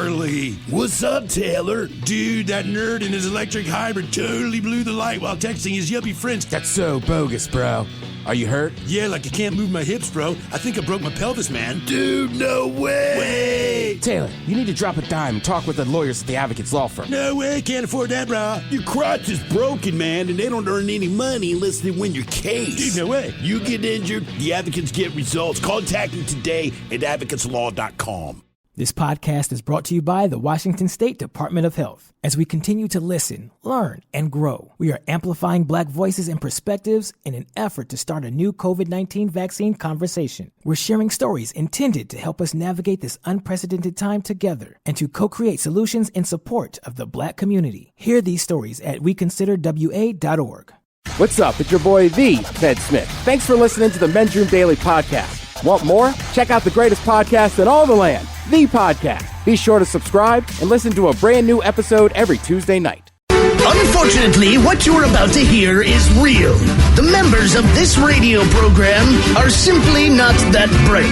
Charlie. What's up, Taylor? Dude, that nerd in his electric hybrid totally blew the light while texting his yuppie friends. That's so bogus, bro. Are you hurt? Yeah, like I can't move my hips, bro. I think I broke my pelvis, man. Dude, no way. Taylor, you need to drop a dime and talk with the lawyers at the Advocates Law Firm. No way, can't afford that, bro. Your crotch is broken, man, and they don't earn any money unless they win your case. Dude, no way. You get injured, the advocates get results. Contact them today at advocateslaw.com. This podcast is brought to you by the Washington State Department of Health. As we continue to listen, learn, and grow, we are amplifying Black voices and perspectives in an effort to start a new COVID-19 vaccine conversation. We're sharing stories intended to help us navigate this unprecedented time together and to co-create solutions in support of the Black community. Hear these stories at weconsiderwa.org. What's up? It's your boy, The Ted Smith. Thanks for listening to the Men's Room Daily Podcast. Want more? Check out the greatest podcast in all the land, The Podcast. Be sure to subscribe and listen to a brand new episode every Tuesday night. Unfortunately, what you're about to hear is real. The members of this radio program are simply not that bright,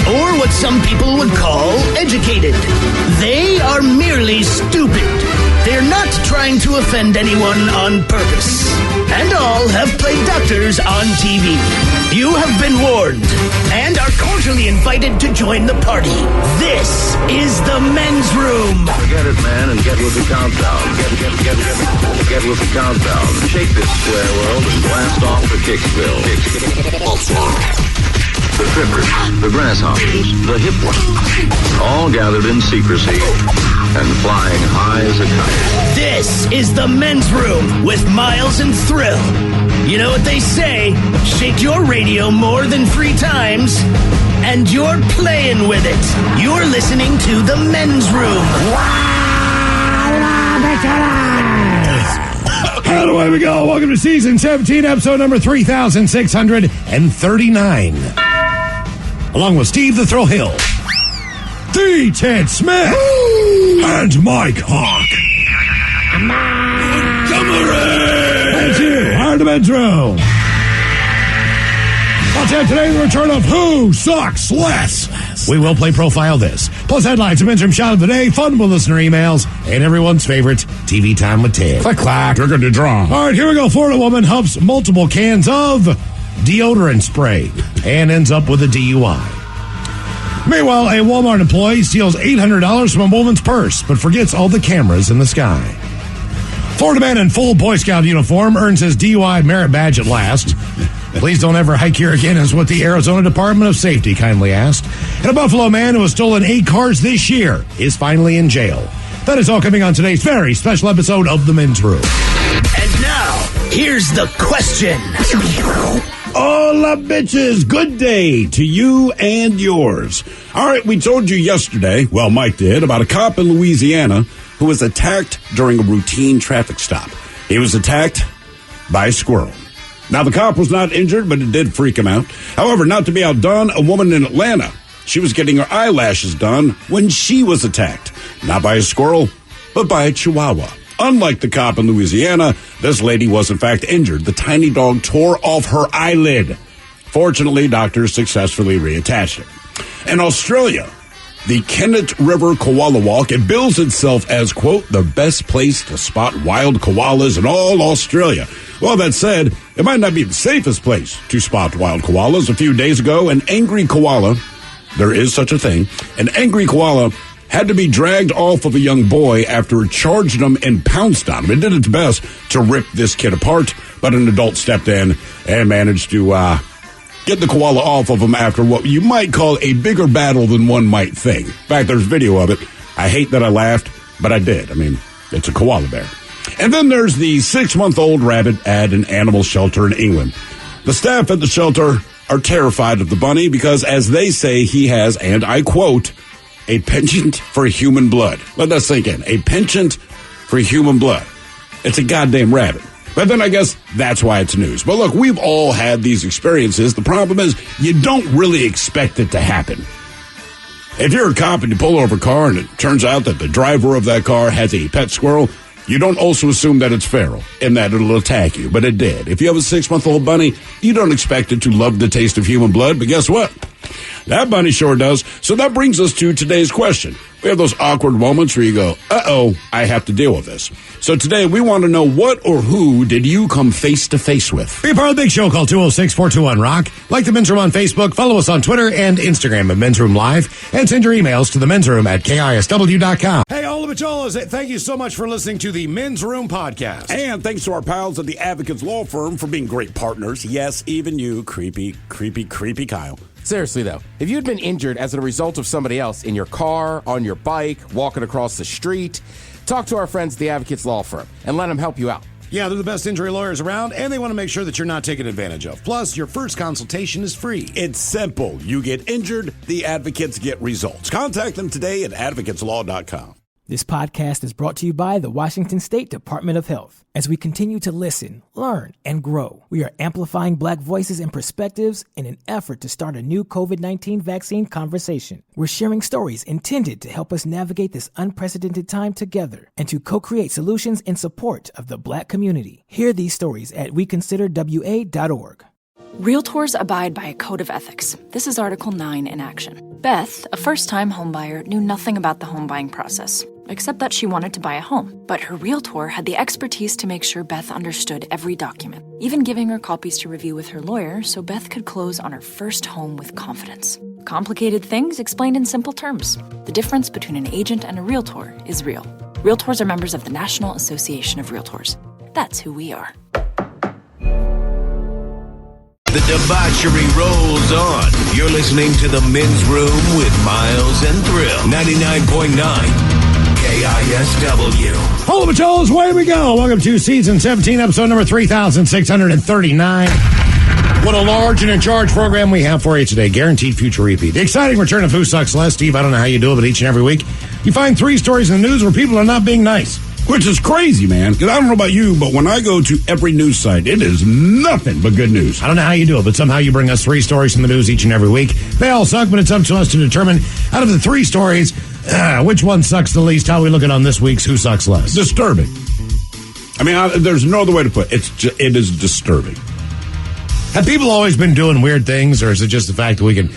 or what some people would call educated. They are merely stupid. They're not trying to offend anyone on purpose. And all have played doctors on TV. You have been warned and are cordially invited to join the party. This is the Men's Room. Forget it, man, and get with the countdown. Get with the countdown. Shake this square world and blast off for Kicksville. The trippers, the grasshoppers, the hip ones, all gathered in secrecy and flying high as a kite. This is the Men's Room with Miles and Thrill. You know what they say, shake your radio more than 3 times, and you're playing with it. You're listening to the Men's Room. And away we go. Welcome to season 17, episode number 3639. Along with Steve the Thrill Hill, the Ted Smith, and Mike Hawk. And you are the Men's Room. Well, Ted, today the return of Who Sucks Less. We will play Profile This. Plus headlines, a Men's Room shot of the day, fun with listener emails, and everyone's favorite TV time with Ted. Click, clack, you're going to draw. All right, here we go. Florida woman humps multiple cans of deodorant spray and ends up with a DUI. Meanwhile, a Walmart employee steals $800 from a woman's purse, but forgets all the cameras in the sky. Florida man in full Boy Scout uniform earns his DUI merit badge at last. Please don't ever hike here again, is what the Arizona Department of Safety kindly asked. And a Buffalo man who has stolen 8 cars this year is finally in jail. That is all coming on today's very special episode of The Men's Room. And now, here's the question. Hola, bitches. Good day to you and yours. All right, we told you yesterday, well, Mike did, about a cop in Louisiana who was attacked during a routine traffic stop. He was attacked by a squirrel. Now, the cop was not injured, but it did freak him out. However, not to be outdone, a woman in Atlanta, she was getting her eyelashes done when she was attacked. Not by a squirrel, but by a chihuahua. Unlike the cop in Louisiana, this lady was in fact injured. The tiny dog tore off her eyelid. Fortunately, doctors successfully reattached it. In Australia, the Kennet River Koala Walk, it bills itself as, quote, the best place to spot wild koalas in all Australia. Well, that said, it might not be the safest place to spot wild koalas. A few days ago, an angry koala, there is such a thing, an angry koala had to be dragged off of a young boy after it charged him and pounced on him. It did its best to rip this kid apart, but an adult stepped in and managed to get the koala off of him after what you might call a bigger battle than one might think. In fact, there's video of it. I hate that I laughed, but I did. I mean, it's a koala bear. And then there's the 6-month-old rabbit at an animal shelter in England. The staff at the shelter are terrified of the bunny because, as they say, he has, and I quote, a penchant for human blood. Let that sink in. A penchant for human blood. It's a goddamn rabbit. But then I guess that's why it's news. But look, we've all had these experiences. The problem is you don't really expect it to happen. If you're a cop and you pull over a car and it turns out that the driver of that car has a pet squirrel, you don't also assume that it's feral and that it'll attack you. But it did. If you have a 6-month-old bunny, you don't expect it to love the taste of human blood. But guess what? That bunny sure does. So that brings us to today's question. We have those awkward moments where you go, uh-oh, I have to deal with this. So today we want to know what or who did you come face to face with? Be a part of the big show. Call 206-421-ROCK. Like the Men's Room on Facebook. Follow us on Twitter and Instagram at Men's Room Live. And send your emails to the Men's Room at KISW.com. Hey, all of Macholas, thank you so much for listening to the Men's Room podcast. And thanks to our pals at the Advocates Law Firm for being great partners. Yes, even you, creepy Kyle. Seriously, though, if you'd been injured as a result of somebody else in your car, on your bike, walking across the street, talk to our friends at the Advocates Law Firm and let them help you out. Yeah, they're the best injury lawyers around, and they want to make sure that you're not taken advantage of. Plus, your first consultation is free. It's simple. You get injured, the advocates get results. Contact them today at advocateslaw.com. This podcast is brought to you by the Washington State Department of Health. As we continue to listen, learn, and grow, we are amplifying Black voices and perspectives in an effort to start a new COVID-19 vaccine conversation. We're sharing stories intended to help us navigate this unprecedented time together and to co-create solutions in support of the Black community. Hear these stories at weconsiderwa.org. Realtors abide by a code of ethics. This is Article 9 in action. Beth, a first-time homebuyer, knew nothing about the home buying process, except that she wanted to buy a home. But her realtor had the expertise to make sure Beth understood every document, even giving her copies to review with her lawyer so Beth could close on her first home with confidence. Complicated things explained in simple terms. The difference between an agent and a realtor is real. Realtors are members of the National Association of Realtors. That's who we are. The debauchery rolls on. You're listening to The Men's Room with Miles and Thrill. 99.9 KISW. Hello, Macholas. Away we go. Welcome to Season 17, episode number 3639. What a large and in charge program we have for you today. Guaranteed future repeat. The exciting return of Who Sucks Less. Steve, I don't know how you do it, but each and every week you find 3 stories in the news where people are not being nice. Which is crazy, man, because I don't know about you, but when I go to every news site, it is nothing but good news. I don't know how you do it, but somehow you bring us 3 stories from the news each and every week. They all suck, but it's up to us to determine, out of the 3 stories, which one sucks the least. How we look at on this week's Who Sucks Less. Disturbing. I mean, there's no other way to put it. It is disturbing. Have people always been doing weird things, or is it just the fact that we can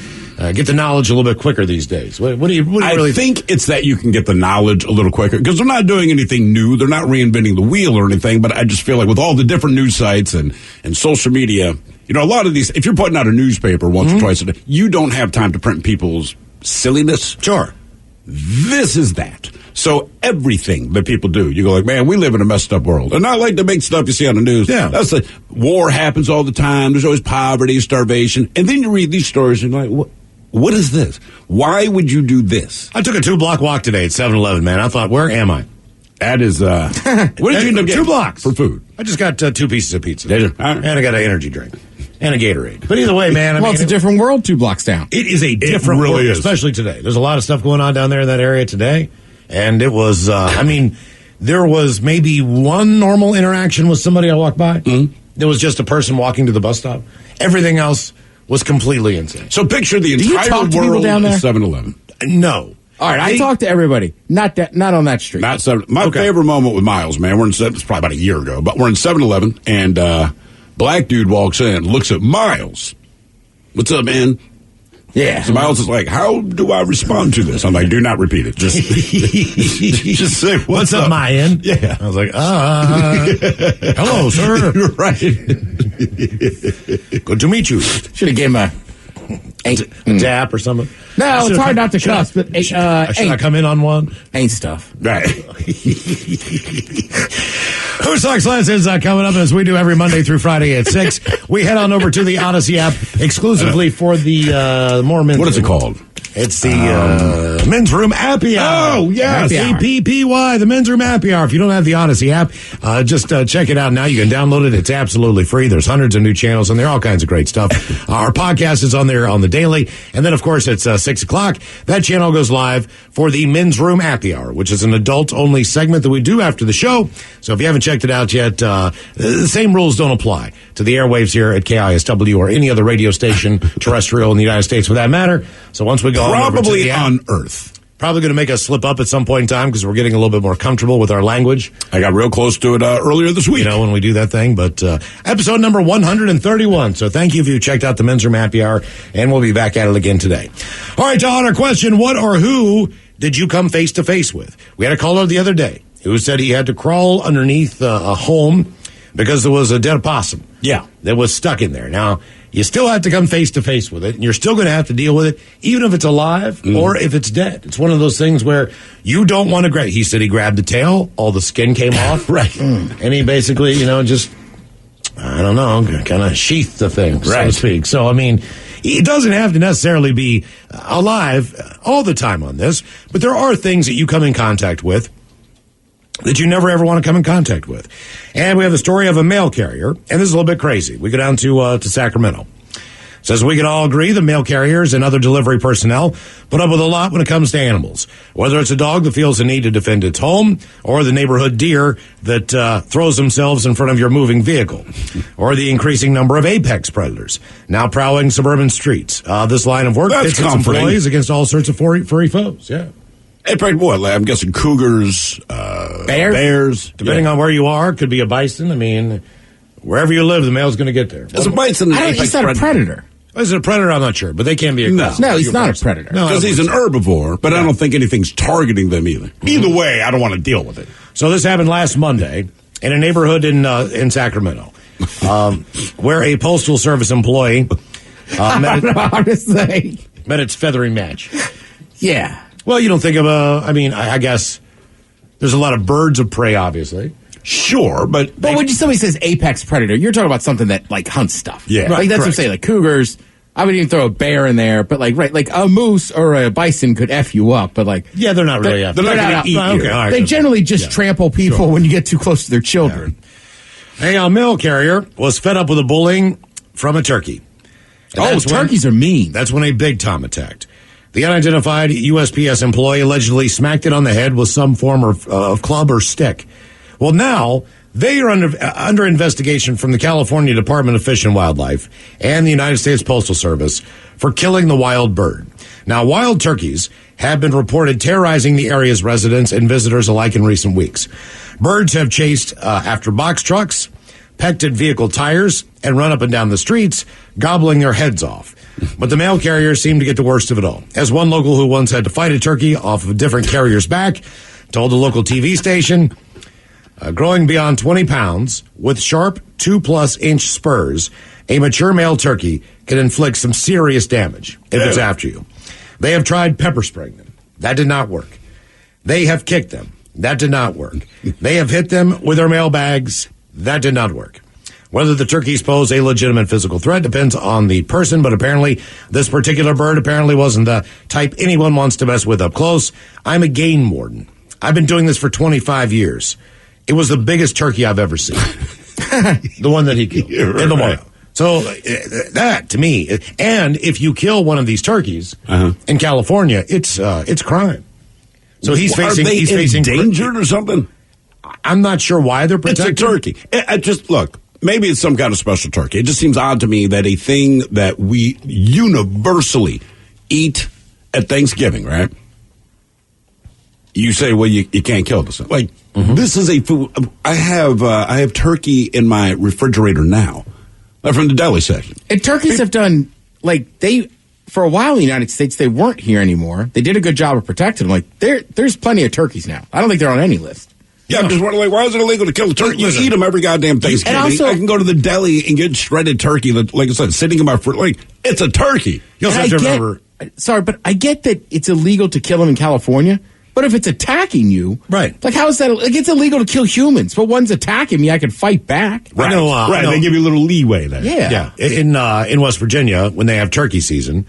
get the knowledge a little bit quicker these days? What do you really think? It's that you can get the knowledge a little quicker because they're not doing anything new. They're not reinventing the wheel or anything. But I just feel like with all the different news sites and social media, you know, a lot of these, if you're putting out a newspaper once or twice a day, you don't have time to print people's silliness. Sure. This is that. So everything that people do, you go like, man, we live in a messed up world. And not like the big stuff you see on the news. Yeah. That's the war happens all the time. There's always poverty, starvation. And then you read these stories and you're like, what is this? Why would you do this? I took a 2-block walk today at 7-Eleven, man. I thought, where am I? That is, what did you end up getting? 2 blocks. For food. I just got 2 pieces of pizza. Did you? And I got an energy drink. And a Gatorade. But either way, man. It's a different world 2 blocks down. It is a different world, especially today. There's a lot of stuff going on down there in that area today. And it was, there was maybe 1 normal interaction with somebody I walked by. Mm-hmm. There was just a person walking to the bus stop. Everything else was completely insane. So picture the entire world down there? in 7-Eleven. No. All right, I talked to everybody. Not on that street. My favorite moment with Miles, man, it's probably about a year ago, but we're in 7-Eleven, and black dude walks in, looks at Miles. What's up, man? Yeah. So Miles is like, how do I respond to this? I'm like, do not repeat it. Just say, what's up, man? Yeah. I was like, hello, sir. Right. Good to meet you. Should have gave him a tap or something. No, it's hard not to cuss, but should I come in on one? Ain't stuff. Right. Who Sucks Less is coming up as we do every Monday through Friday at 6. We head on over to the Odyssey app exclusively for the more men's. What is it called? It's the Men's Room Happy Hour. Oh, yes. APPY, the Men's Room Happy Hour. If you don't have the Odyssey app, just check it out now. You can download it. It's absolutely free. There's hundreds of new channels, and there are all kinds of great stuff. Our podcast is on there on the daily. And then, of course, it's 6 o'clock. That channel goes live for the Men's Room Happy Hour, which is an adult-only segment that we do after the show. So if you haven't checked it out yet, the same rules don't apply to the airwaves here at KISW or any other radio station, terrestrial in the United States for that matter. So once we go probably on Earth. Probably going to make us slip up at some point in time because we're getting a little bit more comfortable with our language. I got real close to it earlier this week. You know, when we do that thing. But episode number 131. So thank you if you checked out the Men's Room Happy Hour, and we'll be back at it again today. All right, on our question, what or who did you come face to face with? We had a caller the other day who said he had to crawl underneath a home because there was a dead opossum. Yeah. That was stuck in there. Now, you still have to come face to face with it, and you're still going to have to deal with it, even if it's alive or if it's dead. It's one of those things where you don't want to grab. He said he grabbed the tail, all the skin came off. Right. And he basically, just, I don't know, kind of sheathed the thing, so to speak. So, I mean, it doesn't have to necessarily be alive all the time on this, but there are things that you come in contact with that you never ever want to come in contact with. And we have the story of a mail carrier, and this is a little bit crazy. We go down to Sacramento. It says we can all agree that mail carriers and other delivery personnel put up with a lot when it comes to animals. Whether it's a dog that feels the need to defend its home, or the neighborhood deer that throws themselves in front of your moving vehicle, or the increasing number of apex predators now prowling suburban streets. This line of work pits its employees against all sorts of furry foes. Yeah. Hey, what? I'm guessing cougars, bears. Depending on where you are, could be a bison. I mean, wherever you live, the mail's going to get there. It's a bison. He's not a predator. Is it a predator? I'm not sure, but they can be aggressive. No, he's not a predator. Because he's an herbivore, but I don't think anything's targeting them either. Either way, I don't want to deal with it. So this happened last Monday in a neighborhood in Sacramento, where a Postal Service employee met its feathery match. Yeah. Well, you don't think of I guess there's a lot of birds of prey, obviously. Sure, but when somebody says apex predator, you're talking about something that hunts stuff. Yeah, like that's what I'm saying. Like cougars, I would even throw a bear in there, but like a moose or a bison could f you up. But they're not really. They're not going to eat you. Okay, they generally just trample people when you get too close to their children. Yeah. A mail carrier was fed up with the bullying from a turkey. Turkeys are mean. That's when a big tom attacked. The unidentified USPS employee allegedly smacked it on the head with some form of club or stick. Well, now they are under investigation from the California Department of Fish and Wildlife and the United States Postal Service for killing the wild bird. Now, wild turkeys have been reported terrorizing the area's residents and visitors alike in recent weeks. Birds have chased after box trucks, pecked at vehicle tires, and run up and down the streets, gobbling their heads off. But the mail carriers seem to get the worst of it all. As one local who once had to fight a turkey off of a different carrier's back told the local TV station, growing beyond 20 pounds with sharp 2+ inch spurs, a mature male turkey can inflict some serious damage if it's after you. They have tried pepper spraying them. That did not work. They have kicked them. That did not work. They have hit them with their mail bags. That did not work. Whether the turkeys pose a legitimate physical threat depends on the person, but apparently this particular bird wasn't the type anyone wants to mess with up close. I'm a game warden. I've been doing this for 25 years. It was the biggest turkey I've ever seen. The one that he killed in the wild. So that, to me, and if you kill one of these turkeys in California, it's crime. So he's facing endangered or something. I'm not sure why they're protected. It's a turkey. Look. Maybe it's some kind of special turkey. It just seems odd to me that a thing that we universally eat at Thanksgiving, right? You say, well, you can't kill this. Like, this is a food. I have turkey in my refrigerator now, from the deli section. And turkeys have done, for a while in the United States, they weren't here anymore. They did a good job of protecting them. There's plenty of turkeys now. I don't think they're on any list. Yeah, I'm just wondering, why is it illegal to kill a turkey? You eat them every goddamn Thanksgiving. And also, I can go to the deli and get shredded turkey that, like I said, sitting in my fridge. It's a turkey. You also have to remember. Sorry, but I get that it's illegal to kill them in California. But if it's attacking you, right? How is that? It's illegal to kill humans, but one's attacking me, I can fight back. Right, right. They give you a little leeway there. Yeah. In West Virginia, when they have turkey season,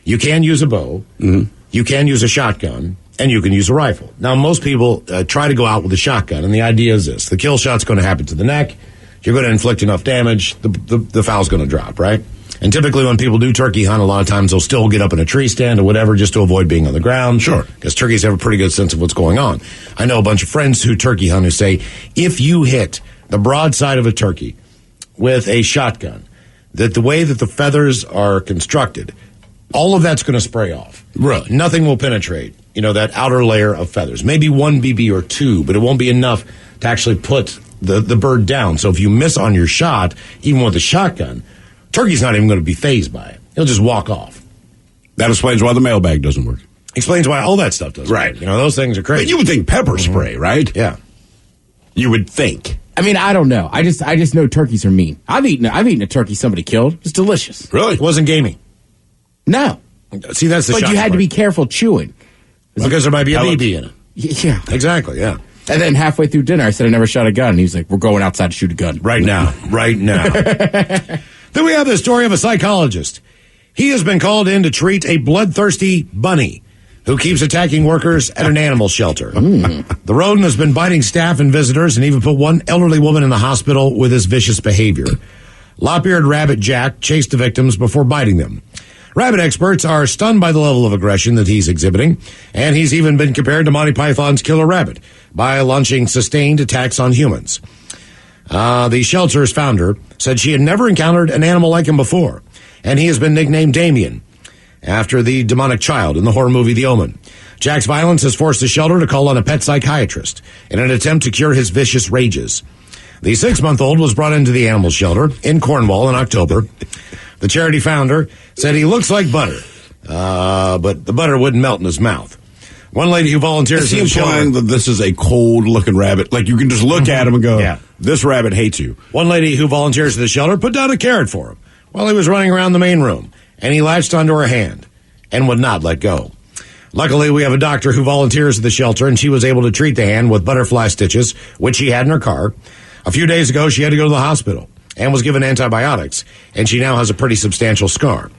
you can use a bow, you can use a shotgun, and you can use a rifle. Now, most people try to go out with a shotgun, and the idea is this: the kill shot's going to happen to the neck. You're going to inflict enough damage, the fowl's going to drop, right? And typically when people do turkey hunt, a lot of times they'll still get up in a tree stand or whatever just to avoid being on the ground. Sure. Because turkeys have a pretty good sense of what's going on. I know a bunch of friends who turkey hunt who say, if you hit the broadside of a turkey with a shotgun, that the way that the feathers are constructed, all of that's going to spray off. Really? Nothing will penetrate that outer layer of feathers. Maybe one BB or two, but it won't be enough to actually put the bird down. So if you miss on your shot, even with a shotgun, turkey's not even going to be fazed by it. He'll just walk off. That explains why the mailbag doesn't work. Explains why all that stuff doesn't work. Right. Those things are crazy. But you would think pepper spray, right? Yeah. You would think. I mean, I don't know. I just know turkeys are mean. I've eaten a turkey somebody killed. It's delicious. Really? It wasn't gamey. No. See, that's the But you had to be careful chewing. Because there might be a BB in it. Yeah. Exactly, yeah. And then halfway through dinner, I said I never shot a gun. And he was like, we're going outside to shoot a gun. Right now. Then we have the story of a psychologist. He has been called in to treat a bloodthirsty bunny who keeps attacking workers at an animal shelter. The rodent has been biting staff and visitors and even put one elderly woman in the hospital with his vicious behavior. Lop-eared rabbit Jack chased the victims before biting them. Rabbit experts are stunned by the level of aggression that he's exhibiting, and he's even been compared to Monty Python's Killer Rabbit by launching sustained attacks on humans. The shelter's founder said she had never encountered an animal like him before, and he has been nicknamed Damien, after the demonic child in the horror movie The Omen. Jack's violence has forced the shelter to call on a pet psychiatrist in an attempt to cure his vicious rages. The 6-month-old was brought into the animal shelter in Cornwall in October. The charity founder said he looks like butter, but the butter wouldn't melt in his mouth. One lady who volunteers in the shelter... implying that this is a cold-looking rabbit? Like, you can just look at him and go, this rabbit hates you. One lady who volunteers at the shelter put down a carrot for him while he was running around the main room, and he latched onto her hand and would not let go. Luckily, we have a doctor who volunteers at the shelter, and she was able to treat the hand with butterfly stitches, which she had in her car. A few days ago, she had to go to the hospital and was given antibiotics, and she now has a pretty substantial scar.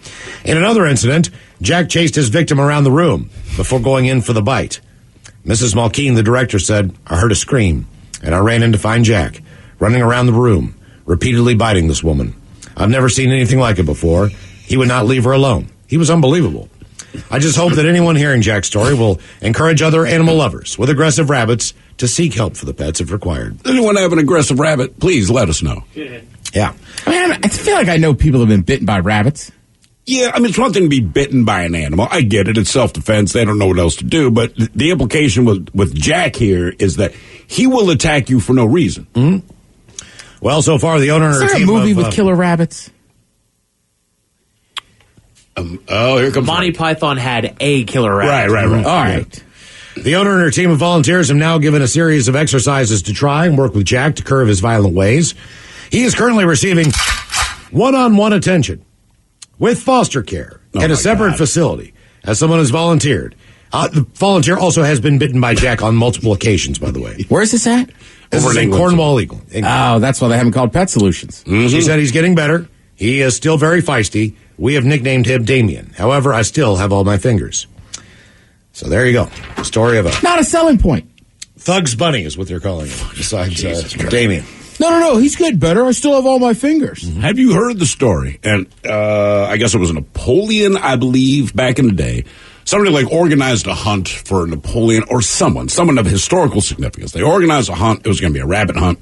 In another incident, Jack chased his victim around the room before going in for the bite. Mrs. Malkeen, the director, said, I heard a scream, and I ran in to find Jack, running around the room, repeatedly biting this woman. I've never seen anything like it before. He would not leave her alone. He was unbelievable. I just hope that anyone hearing Jack's story will encourage other animal lovers with aggressive rabbits to seek help for the pets if required. Anyone have an aggressive rabbit, please let us know. Yeah. I mean, I feel like I know people have been bitten by rabbits. Yeah, I mean, it's one thing to be bitten by an animal. I get it. It's self-defense. They don't know what else to do. But the implication with Jack here is that he will attack you for no reason. Mm-hmm. Well, so far, the owner... Is there a movie with killer rabbits? Here comes Monty Python had a killer rabbit. Right. All right. The owner and her team of volunteers have now given a series of exercises to try and work with Jack to curb his violent ways. He is currently receiving one-on-one attention with foster care at a separate facility as someone has volunteered. The volunteer also has been bitten by Jack on multiple occasions, by the way. Where is this at? This is in Cornwall, England. Oh, that's why they haven't called Pet Solutions. Mm-hmm. She said he's getting better. He is still very feisty. We have nicknamed him Damien. However, I still have all my fingers. So there you go. The story of a... Not a selling point. Thug's Bunny is what they're calling him, besides Damien. No, he's getting better. I still have all my fingers. Mm-hmm. Have you heard the story? And I guess it was Napoleon, I believe, back in the day. Somebody like organized a hunt for Napoleon or someone of historical significance. They organized a hunt. It was going to be a rabbit hunt.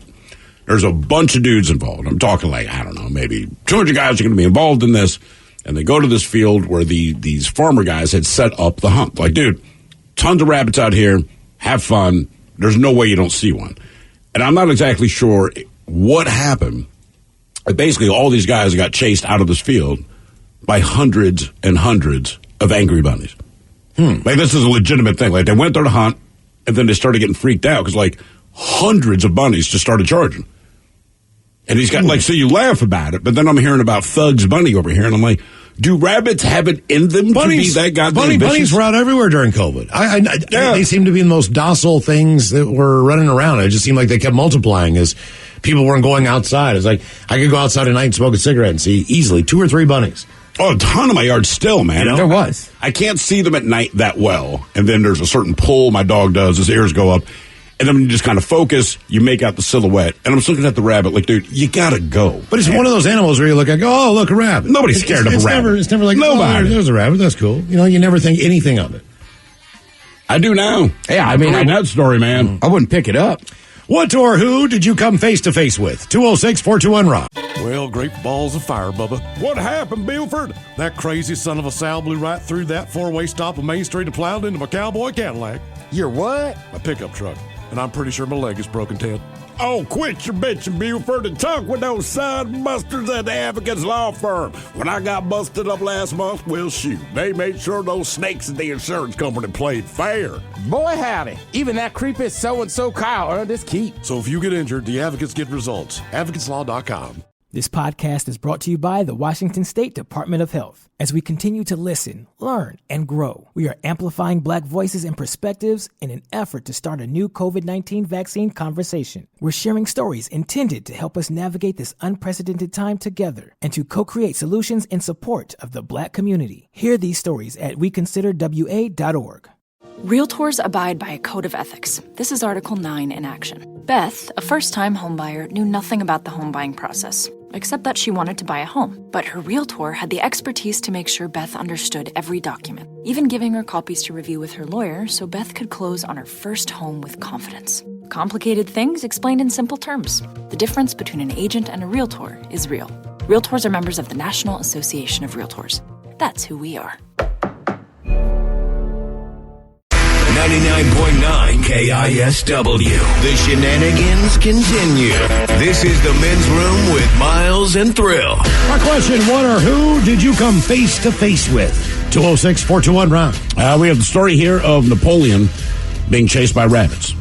There's a bunch of dudes involved. I'm talking like, I don't know, maybe 200 guys are going to be involved in this. And they go to this field where these farmer guys had set up the hunt. Like, dude, tons of rabbits out here. Have fun. There's no way you don't see one. And I'm not exactly sure what happened. Basically, all these guys got chased out of this field by hundreds and hundreds of angry bunnies. Like, this is a legitimate thing. Like, they went there to hunt, and then they started getting freaked out because, like, hundreds of bunnies just started charging. And he's got, like, so you laugh about it, but then I'm hearing about Thug's Bunny over here, and I'm like, do rabbits have it in them to be that goddamn bunnies were out everywhere during COVID. They seem to be the most docile things that were running around. It just seemed like they kept multiplying as people weren't going outside. It's like, I could go outside at night and smoke a cigarette and see easily 2 or 3 bunnies. Oh, a ton of my yard still, man. There was. I can't see them at night that well. And then there's a certain pull my dog does. His ears go up. And then when you just kind of focus, you make out the silhouette. And I'm just looking at the rabbit like, dude, you got to go. But it's one of those animals where you look at, oh, look, a rabbit. Nobody's scared of a rabbit. It's never like, nobody. Oh, there's a rabbit. That's cool. You know, you never think anything of it. I do now. Yeah, I mean, that story, man. I wouldn't pick it up. What or who did you come face to face with? 206-421-ROCK. Well, great balls of fire, Bubba. What happened, Buford? That crazy son of a Sal blew right through that four-way stop on Main Street and plowed into my cowboy Cadillac. Your what? My pickup truck. And I'm pretty sure my leg is broken, Ted. Oh, quit your bitching, Buford, and talk with those side busters at the Advocates Law Firm. When I got busted up last month, well, shoot, they made sure those snakes at the insurance company played fair. Boy, howdy. Even that creepy so-and-so Kyle earned his keep. So if you get injured, the advocates get results. AdvocatesLaw.com. This podcast is brought to you by the Washington State Department of Health. As we continue to listen, learn, and grow, we are amplifying Black voices and perspectives in an effort to start a new COVID-19 vaccine conversation. We're sharing stories intended to help us navigate this unprecedented time together and to co-create solutions in support of the Black community. Hear these stories at weconsiderwa.org. Realtors abide by a code of ethics. This is Article 9 in action. Beth, a first-time homebuyer, knew nothing about the home buying process, except that she wanted to buy a home. But her realtor had the expertise to make sure Beth understood every document, even giving her copies to review with her lawyer so Beth could close on her first home with confidence. Complicated things explained in simple terms. The difference between an agent and a realtor is real. Realtors are members of the National Association of Realtors. That's who we are. 99.9 KISW. The shenanigans continue. This is the Men's Room with Miles and Thrill. Our question, what or who did you come face to face with? 206-421-ROUND. We have the story here of Napoleon being chased by rabbits.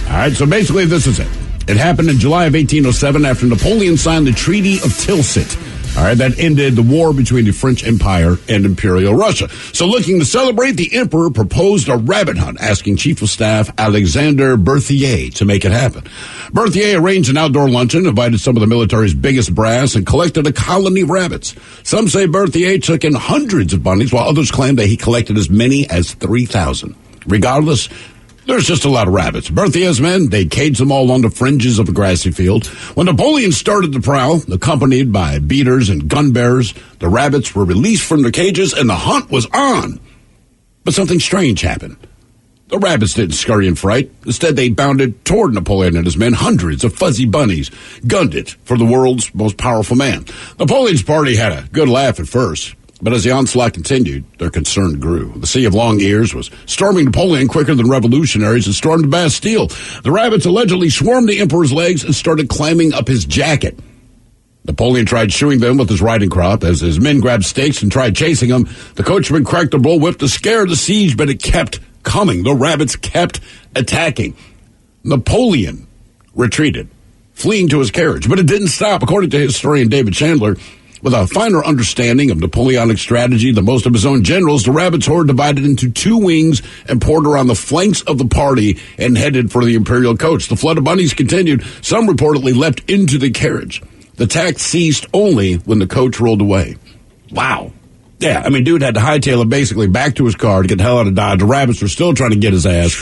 All right, so basically this is it. It happened in July of 1807 after Napoleon signed the Treaty of Tilsit. All right, that ended the war between the French Empire and Imperial Russia. So looking to celebrate, the emperor proposed a rabbit hunt, asking Chief of Staff Alexander Berthier to make it happen. Berthier arranged an outdoor luncheon, invited some of the military's biggest brass, and collected a colony of rabbits. Some say Berthier took in hundreds of bunnies, while others claim that he collected as many as 3,000. Regardless, there's just a lot of rabbits. Berthier's men, they caged them all on the fringes of a grassy field. When Napoleon started the prowl, accompanied by beaters and gun bearers, the rabbits were released from their cages and the hunt was on. But something strange happened. The rabbits didn't scurry in fright. Instead, they bounded toward Napoleon and his men. Hundreds of fuzzy bunnies gunned it for the world's most powerful man. Napoleon's party had a good laugh at first. But as the onslaught continued, their concern grew. The Sea of Long Ears was storming Napoleon quicker than revolutionaries and stormed the Bastille. The rabbits allegedly swarmed the emperor's legs and started climbing up his jacket. Napoleon tried shooing them with his riding crop. As his men grabbed stakes and tried chasing them, the coachman cracked the bullwhip to scare the siege, but it kept coming. The rabbits kept attacking. Napoleon retreated, fleeing to his carriage, but it didn't stop. According to historian David Chandler, with a finer understanding of Napoleonic strategy than most of his own generals, the rabbits horde divided into two wings and poured around the flanks of the party and headed for the imperial coach. The flood of bunnies continued. Some reportedly leapt into the carriage. The attack ceased only when the coach rolled away. Wow. Yeah, I mean, dude had to hightail it basically back to his car to get the hell out of Dodge. The rabbits were still trying to get his ass.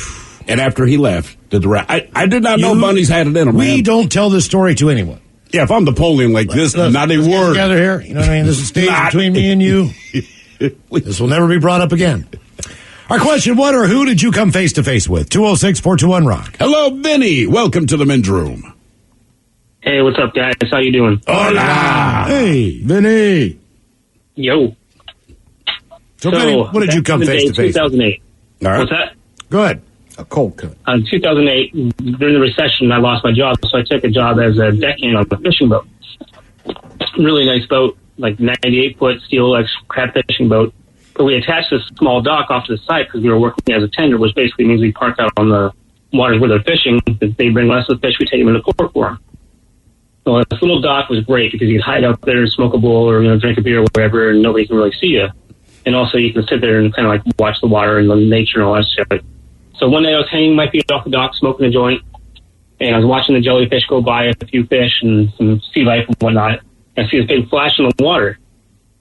And after he left, I did not know bunnies had it in them. We don't tell this story to anyone. Yeah, if I'm Napoleon like this, not a word. Together here, you know what I mean? This is stays between me and you. This will never be brought up again. Our question, what or who did you come face to face with? 206-421-ROCK. Hello, Vinny. Welcome to the Men's Room. Hey, what's up, guys? How you doing? Hola. Hey, Vinny. Yo. So Vinny, what did you come face to face with? 2008. All right. What's that? Go ahead. A cold cut. In 2008, during the recession, I lost my job, so I took a job as a deckhand on a fishing boat. Really nice boat, like 98-foot steel crab fishing boat. But we attached this small dock off to the side because we were working as a tender, which basically means we park out on the waters where they're fishing. If they bring us the fish, we take them into port for them. So this little dock was great because you could hide out there, smoke a bowl, or drink a beer or whatever, and nobody can really see you. And also you can sit there and kind of like watch the water and the nature and all that shit. So one day I was hanging my feet off the dock, smoking a joint, and I was watching the jellyfish go by, a few fish and some sea life and whatnot. And I see this big flash in the water.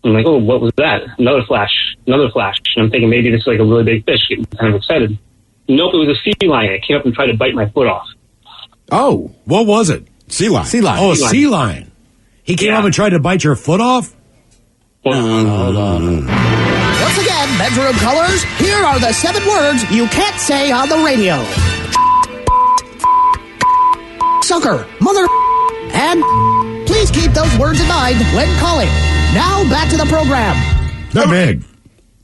I'm like, oh, what was that? Another flash. And I'm thinking maybe this is like a really big fish, getting kind of excited. Nope, it was a sea lion. It came up and tried to bite my foot off. Oh, what was it? Sea lion. Oh, a sea lion. He came up and tried to bite your foot off? Once again, bedroom colors, here are the 7 words you can't say on the radio. Sucker, mother, and please Please keep those words in mind when calling. Now back to the program. They're big.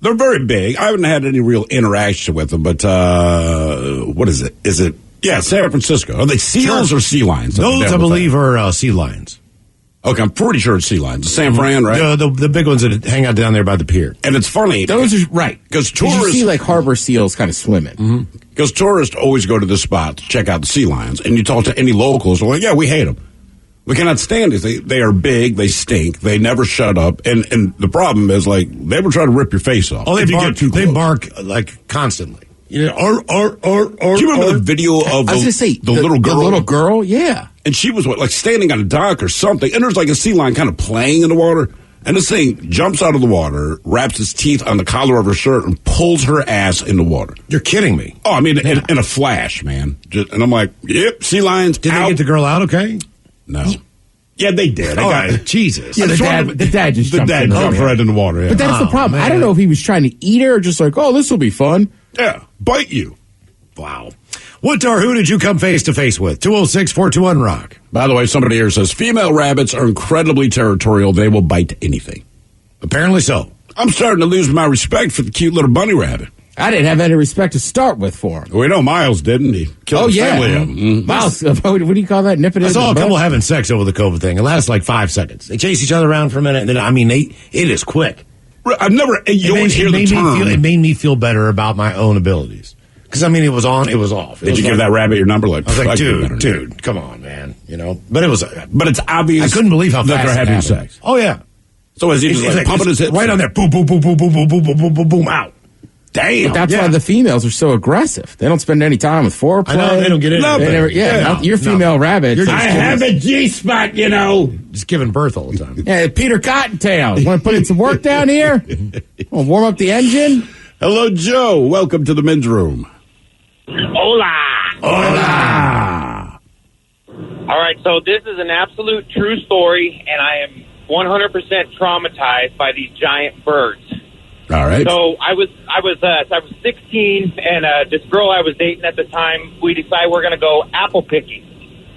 They're very big. I haven't had any real interaction with them, but what is it? Is it? Yeah, San Francisco. Are they seals or sea lions? Those, I believe, are sea lions. Okay, I'm pretty sure it's sea lions. The San Fran, right? The big ones that hang out down there by the pier. And it's funny. Those are right. Because tourists you see like harbor seals kind of swimming. Because tourists always go to this spot to check out the sea lions. And you talk to any locals, they're like, yeah, we hate them. We cannot stand it. They are big. They stink. They never shut up. And the problem is, like, they will try to rip your face off. Oh, they close. bark like constantly. You know, do you remember the video of I was gonna say, the little girl? The little girl, yeah. And she was like standing on a dock or something. And there's like a sea lion kind of playing in the water. And this thing jumps out of the water, wraps its teeth on the collar of her shirt, and pulls her ass in the water. You're kidding me. Oh, I mean, in a flash, man. And I'm like, yep, sea lions. Did they get the girl out okay? No. Yeah, they did. Jesus. Yeah, the dad just jumped right in the water. Yeah. But that's the problem. Man. I don't know if he was trying to eat her or just like, oh, this will be fun. Yeah, bite you. Wow. What or who did you come face to face with? 206-421-ROCK. By the way, somebody here says female rabbits are incredibly territorial. They will bite anything. Apparently so. I'm starting to lose my respect for the cute little bunny rabbit. I didn't have any respect to start with for him. We know Miles didn't. He killed his family. Miles, what do you call that? Nipping I saw a couple having sex over the COVID thing. It lasts like 5 seconds. They chase each other around for a minute, and then, it is quick. I've never, you always hear the term. It made me feel better about my own abilities. Because, it was on, it was off. Did you give that rabbit your number? I was like, dude, come on, man. But it was. But it's obvious. I couldn't believe how that fast they're having sex. Oh, yeah. So is he just like pumping his hips? Right on there. Boom, boom, boom, boom, boom, boom, boom, boom, boom, boom, boom, out. Damn. But that's why the females are so aggressive. They don't spend any time with foreplay. I know, they don't get in. Your female rabbit. I have a G-spot, Just giving birth all the time. Yeah, Peter Cottontail. Want to put in some work down here? Want to warm up the engine? Hello, Joe. Welcome to the men's room. Hola. Hola. All right, so this is an absolute true story, and I am 100% traumatized by these giant birds. All right. So I was 16, and this girl I was dating at the time, we decided we're going to go apple picking.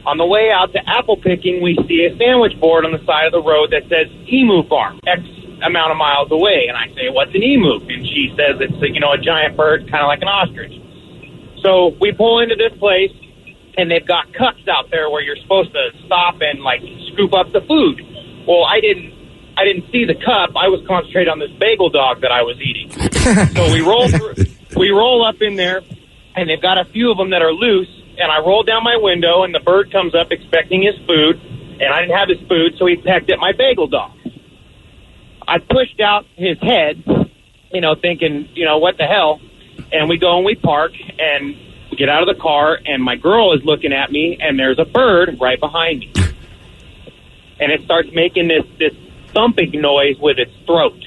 On the way out to apple picking, we see a sandwich board on the side of the road that says Emu Farm, X amount of miles away. And I say, what's an emu? And she says it's a giant bird, kind of like an ostrich. So we pull into this place, and they've got cups out there where you're supposed to stop and scoop up the food. Well, I didn't see the cup. I was concentrated on this bagel dog that I was eating. So we roll up in there, and they've got a few of them that are loose. And I roll down my window, and the bird comes up expecting his food, and I didn't have his food, so he pecked at my bagel dog. I pushed out his head, thinking, what the hell? And we go and we park, and we get out of the car, and my girl is looking at me, and there's a bird right behind me. And it starts making this thumping noise with its throat,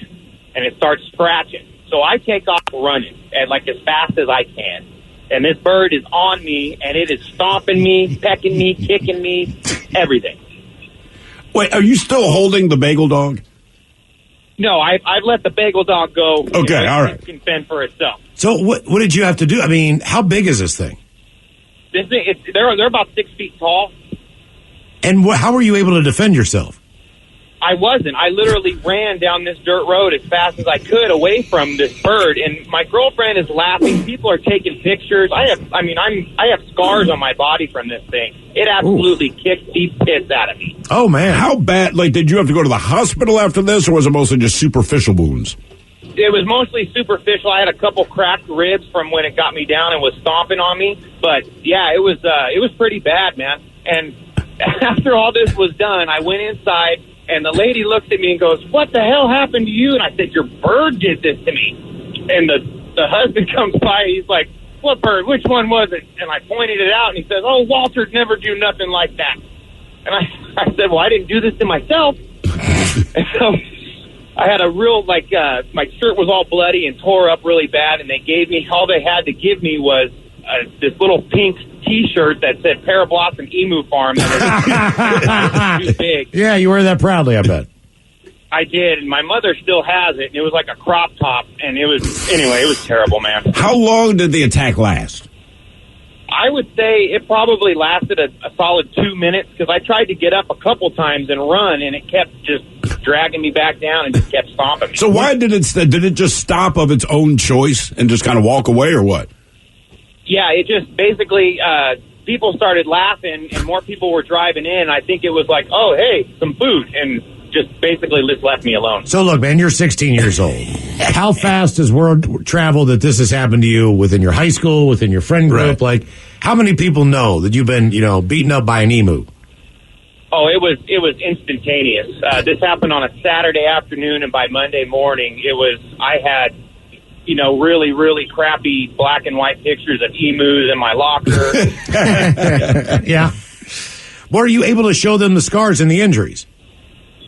and it starts scratching. So I take off running as fast as I can. And this bird is on me, and it is stomping me, pecking me, kicking me, everything. Wait, are you still holding the bagel dog? No, I've let the bagel dog go. Okay, all right. It can fend for itself. So what did you have to do? How big is this thing? This thing, they're about 6 feet tall. And how were you able to defend yourself? I wasn't. I literally ran down this dirt road as fast as I could away from this bird, and my girlfriend is laughing. People are taking pictures. I have scars on my body from this thing. It absolutely kicked the piss out of me. Oh man, how bad? Did you have to go to the hospital after this, or was it mostly just superficial wounds? It was mostly superficial. I had a couple cracked ribs from when it got me down and was stomping on me, but yeah, it was pretty bad, man. And after all this was done, I went inside. And the lady looked at me and goes, what the hell happened to you? And I said, your bird did this to me. And the husband comes by. He's like, what bird? Which one was it? And I pointed it out. And he says, oh, Walter'd never do nothing like that. And I said, well, I didn't do this to myself. And so I had a real, my shirt was all bloody and tore up really bad. And all they had to give me was this little pink T-shirt that said Parablossom Emu Farm. That was too big. Yeah, you wear that proudly, I bet. I did, and my mother still has it. And it was like a crop top, and it was terrible, man. How long did the attack last? I would say it probably lasted a solid 2 minutes because I tried to get up a couple times and run, and it kept just dragging me back down and just kept stomping me. So why did it just stop of its own choice and just kind of walk away, or what? Yeah, it just basically people started laughing, and more people were driving in. I think it was like, oh, hey, some food, and just basically just left me alone. So look, man, you're 16 years old. How fast has word traveled that this has happened to you within your high school, within your friend group? Right. Like, how many people know that you've been, beaten up by an emu? Oh, it was instantaneous. This happened on a Saturday afternoon, and by Monday morning, I had, really, really crappy black and white pictures of emus in my locker. Yeah. Were you able to show them the scars and the injuries?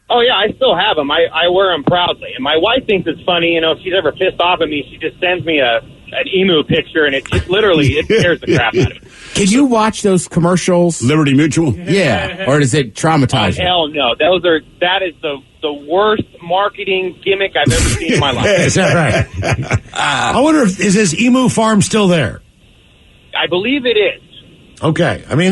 Oh, yeah, I still have them. I wear them proudly. And my wife thinks it's funny. If she's ever pissed off at me, she just sends me an emu picture, and it just literally it scares the crap out of me. Can you watch those commercials? Liberty Mutual? Yeah. Or does it traumatize you? Hell no. That is the worst marketing gimmick I've ever seen in my life. Is that right? I wonder is this emu farm still there? I believe it is. Okay. I mean,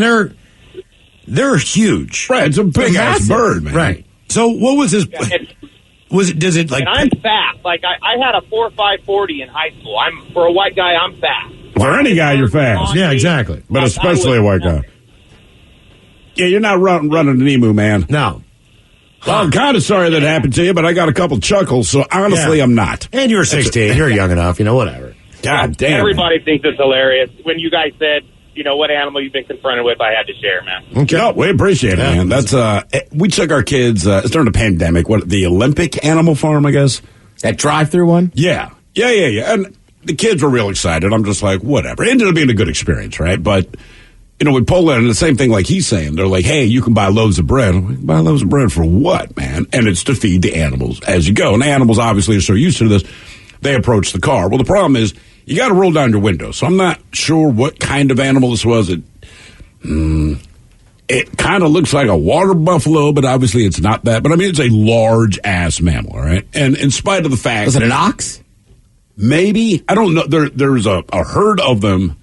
they're huge. Right. It's a big-ass bird, man. Right. So what was his... Does it like... And I'm fast. Like, I had a 4.5 40 in high school. For a white guy, I'm fast. For any guy, you're fast. Yeah, exactly. But especially a white guy. Yeah, you're not running an emu, man. No. Well, I'm kind of sorry that happened to you, but I got a couple chuckles, so honestly, I'm not. And you're 16. You're young enough, whatever. God damn. Everybody thinks it's hilarious. When you guys said, what animal you've been confronted with, I had to share, man. Okay. No, we appreciate it, man. That's we took our kids, it's during the pandemic, the Olympic Animal Farm, I guess. That drive-through one? Yeah. And the kids were real excited. I'm just like, whatever. It ended up being a good experience, right? But, we pull in, and the same thing like he's saying. They're like, hey, you can buy loaves of bread. I'm like, buy loaves of bread for what, man? And it's to feed the animals as you go. And the animals obviously are so used to this, they approach the car. Well, the problem is, you got to roll down your window. So I'm not sure what kind of animal this was. It kind of looks like a water buffalo, but obviously it's not that. But I mean, it's a large-ass mammal, all right? And in spite of the fact... Was it an ox? Maybe. I don't know. There's a herd of them,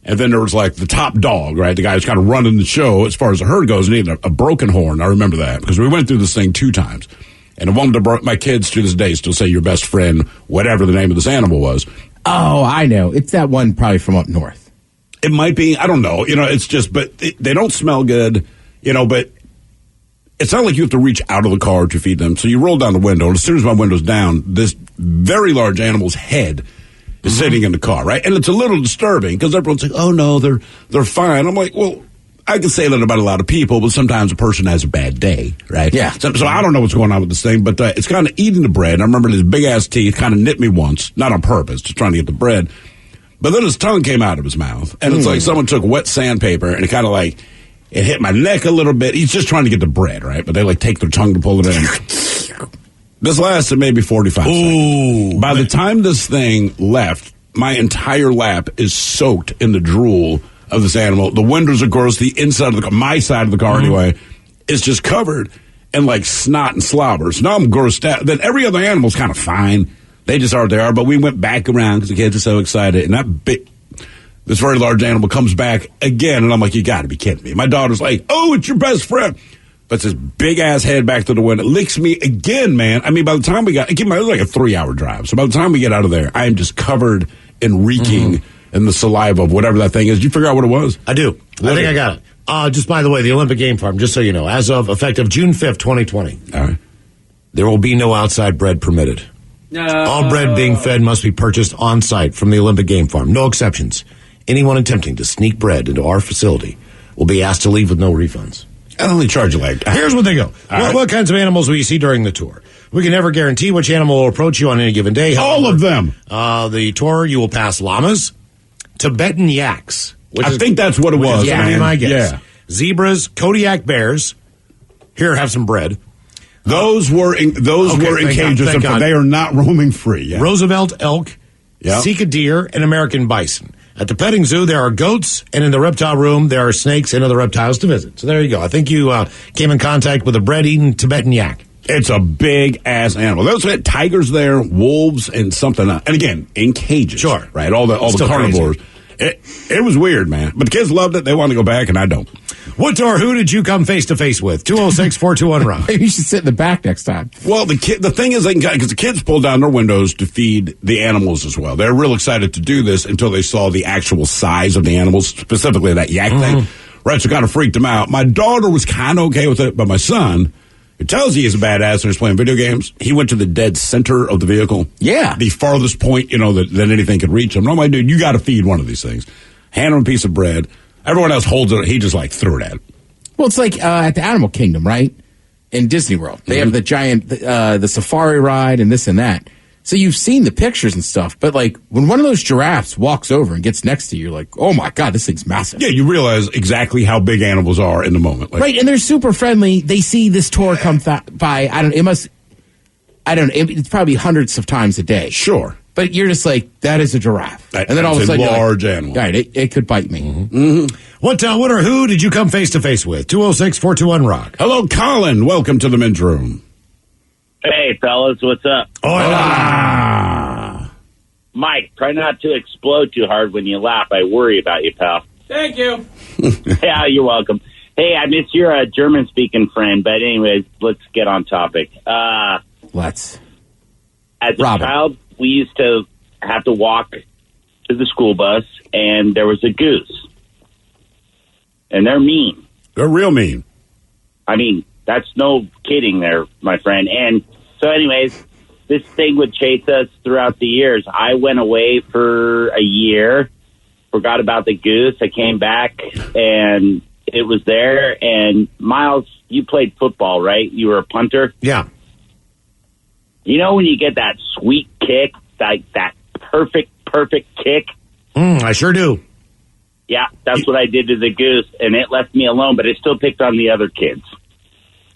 and then there was like the top dog, right? The guy who's kind of running the show as far as the herd goes, and he had a broken horn. I remember that because we went through this thing 2 times. And I wanted to my kids to this day still say your best friend, whatever the name of this animal was. Oh, I know. It's that one probably from up north. It might be. I don't know. It's just, but they don't smell good, but it's not like you have to reach out of the car to feed them. So you roll down the window, and as soon as my window's down, this very large animal's head is sitting in the car, right? And it's a little disturbing because everyone's like, oh, no, they're fine. I'm like, well, I can say that about a lot of people, but sometimes a person has a bad day, right? Yeah. So I don't know what's going on with this thing, but it's kind of eating the bread. I remember his big-ass teeth kind of nipped me once, not on purpose, just trying to get the bread. But then his tongue came out of his mouth, and it's like someone took wet sandpaper, and it kind of like, it hit my neck a little bit. He's just trying to get the bread, right? But they like take their tongue to pull it in. This lasted maybe 45 seconds. By the time this thing left, my entire lap is soaked in the drool of this animal. The windows are gross. The inside of the car, my side of the car anyway, is just covered in like snot and slobber. So now I'm grossed out. Then every other animal's kind of fine. They just are what they are. But we went back around because the kids are so excited. And this very large animal comes back again. And I'm like, you got to be kidding me. My daughter's like, oh, it's your best friend. Puts his big-ass head back to the window. Licks me again, man. I mean, by the time it was like a 3-hour drive. So by the time we get out of there, I am just covered in reeking and the saliva of whatever that thing is. Did you figure out what it was? I do. I think I got it. Just by the way, the Olympic Game Farm, just so you know, as of effective June 5th, 2020, all right, there will be no outside bread permitted. No. All bread being fed must be purchased on site from the Olympic Game Farm. No exceptions. Anyone attempting to sneak bread into our facility will be asked to leave with no refunds. I only charge you like... Here's what they go. What kinds of animals will you see during the tour? We can never guarantee which animal will approach you on any given day. However, all of them. The tour, you will pass llamas, Tibetan yaks. I think that's what it was. Yeah, my guess. Yeah. Zebras, Kodiak bears. Here, have some bread. Those were in cages. They are not roaming free. Yeah. Roosevelt elk, Sika deer, and American bison. At the petting zoo, there are goats, and in the reptile room, there are snakes and other reptiles to visit. So there you go. I think you came in contact with a bread-eating Tibetan yak. It's a big-ass animal. Those had tigers there, wolves, and something else. And again, in cages. Sure. Right? All the carnivores. Crazy. It was weird, man. But the kids loved it. They wanted to go back, and I don't. What or who did you come face to face with? 206-421-ROCK. Maybe you should sit in the back next time. Well, the thing is, because the kids pulled down their windows to feed the animals as well. They're real excited to do this until they saw the actual size of the animals, specifically that yak thing. Right, so it kind of freaked them out. My daughter was kind of okay with it, but my son, who tells he is a badass when he's playing video games, he went to the dead center of the vehicle. Yeah. The farthest point, that anything could reach him. And I'm like, dude, you got to feed one of these things. Hand him a piece of bread. Everyone else holds it. He just threw it at it. Well, it's like at the Animal Kingdom, right? In Disney World. They have the giant, the safari ride and this and that. So you've seen the pictures and stuff, but when one of those giraffes walks over and gets next to you, you're like, oh my God, this thing's massive. Yeah, you realize exactly how big animals are in the moment. Right, and they're super friendly. They see this tour come by. It's probably hundreds of times a day. Sure. But you're just like, that is a giraffe. And then all of a sudden, large animal. Right, it could bite me. What or who did you come face to face with? 206-421-ROCK. Hello, Colin. Welcome to the men's room. Hey, fellas, what's up? Hola. Mike, try not to explode too hard when you laugh. I worry about you, pal. Thank you. Yeah, you're welcome. Hey, I miss your German-speaking friend, but anyways, let's get on topic. Let's. As a child, we used to have to walk to the school bus, and there was a goose. And they're mean. They're real mean. I mean, that's no kidding there, my friend. And so anyways, this thing would chase us throughout the years. I went away for a year, forgot about the goose. I came back, and it was there. And Miles, you played football, right? You were a punter? Yeah. You know when you get that sweet kick, like that perfect kick? I sure do. Yeah, that's what I did to the goose, and it left me alone, but it still picked on the other kids.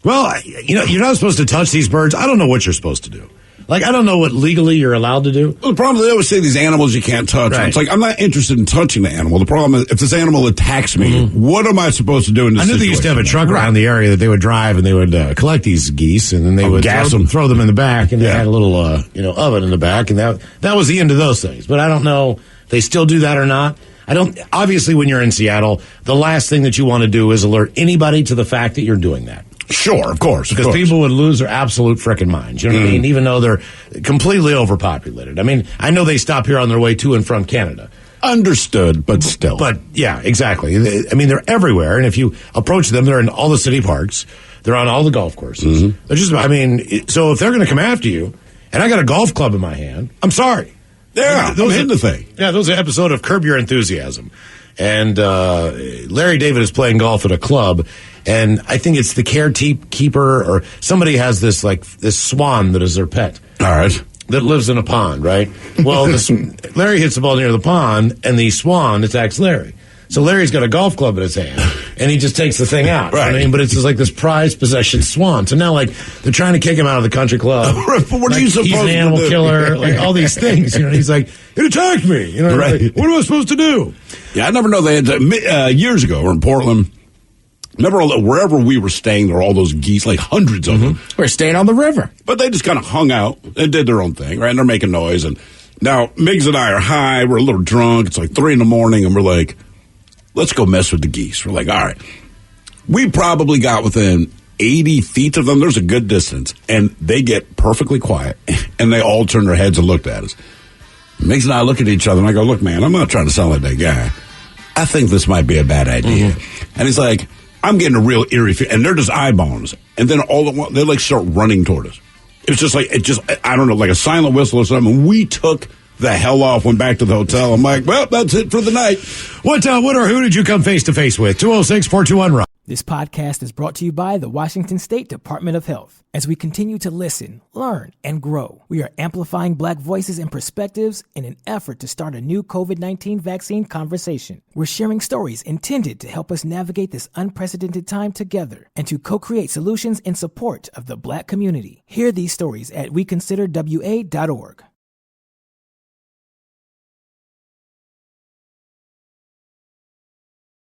Well, you're not supposed to touch these birds. I don't know what you're supposed to do. I don't know what legally you're allowed to do. Well, the problem is they always say these animals you can't touch. Right. It's like, I'm not interested in touching the animal. The problem is if this animal attacks me, what am I supposed to do in this I knew situation? they used to have a truck around the area that they would drive, and they would collect these geese, and then they would gas throw them in the back, and they had a little oven in the back, and that was the end of those things. But I don't know if they still do that or not. Obviously, when you're in Seattle, the last thing that you want to do is alert anybody to the fact that you're doing that. Sure, of course. Because people would lose their absolute frickin' minds. You know what I mean? Even though they're completely overpopulated. I mean, I know they stop here on their way to and from Canada. Understood, but still. But, yeah, exactly. I mean, they're everywhere. And if you approach them, they're in all the city parks. They're on all the golf courses. They're just, so if they're going to come after you, and I got a golf club in my hand, I'm sorry. Yeah, I'm hitting the thing. Yeah, there was an episode of Curb Your Enthusiasm. And Larry David is playing golf at a club, and I think it's the caretaker or somebody has this swan that is their pet. All right. That lives in a pond, right? Well, Larry hits the ball near the pond, and the swan attacks Larry. So Larry's got a golf club in his hand, and he just takes the thing out. Right. I mean, but it's just like this prized possession swan. So now, they're trying to kick him out of the country club. What are you supposed to do? He's an animal killer, all these things. He's like, it attacked me. Right. What am I supposed to do? Yeah, I never know. They had years ago, we're in Portland. Remember, wherever we were staying, there were all those geese, hundreds of them. We're staying on the river. But they just kind of hung out and did their own thing, right? And they're making noise. And now, Miggs and I are high. We're a little drunk. It's 3 a.m, and we're like, let's go mess with the geese. We're like, all right. We probably got within 80 feet of them. There's a good distance. And they get perfectly quiet. And they all turn their heads and looked at us. Miggs and I look at each other, and I go, look, man, I'm not trying to sound like that guy. I think this might be a bad idea. And he's like, I'm getting a real eerie feel. And they're just eyeballing us. And then all at once, they start running toward us. It's just I don't know, like a silent whistle or something. And we took the hell off, went back to the hotel. I'm like, well, that's it for the night. What or who did you come face to face with? 206-421-ROCK. This podcast is brought to you by the Washington State Department of Health. As we continue to listen, learn, and grow, we are amplifying Black voices and perspectives in an effort to start a new COVID-19 vaccine conversation. We're sharing stories intended to help us navigate this unprecedented time together and to co-create solutions in support of the Black community. Hear these stories at weconsiderwa.org.